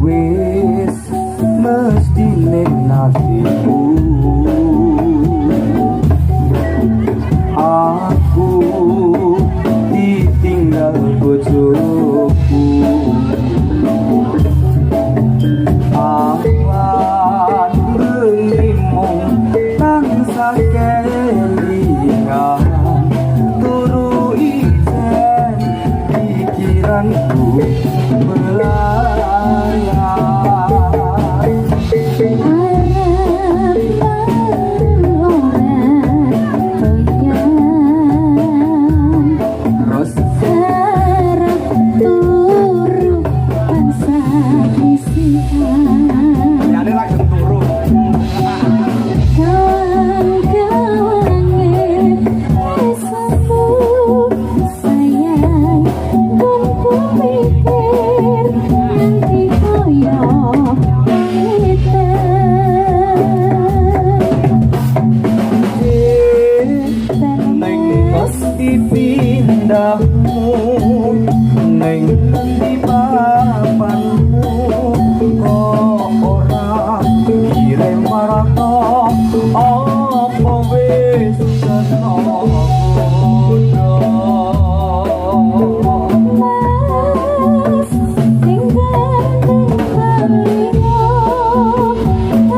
wis mesti ning nasibku. Aku ditinggal bojoku, awan belimong tansah kelingan, turu ijen pikiranku melayang. Pindahmu neng di papanmu, kok ora kirim marata apa wis kena godha. Mas tinggal telinga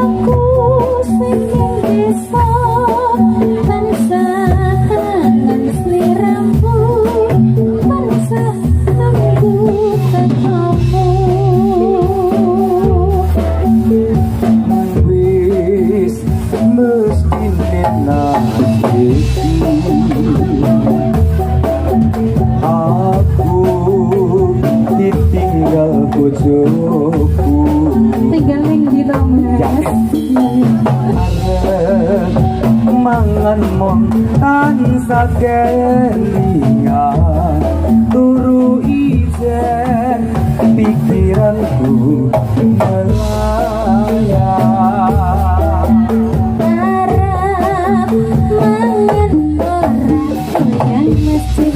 aku sing bisa tansahan sliramu. Aku ditinggal bojoku, tinggal ning ndi to Mas? arep mangan mon tansah kelingan, turu ijen pikiranku melayang. Arep mangan ora yang mesti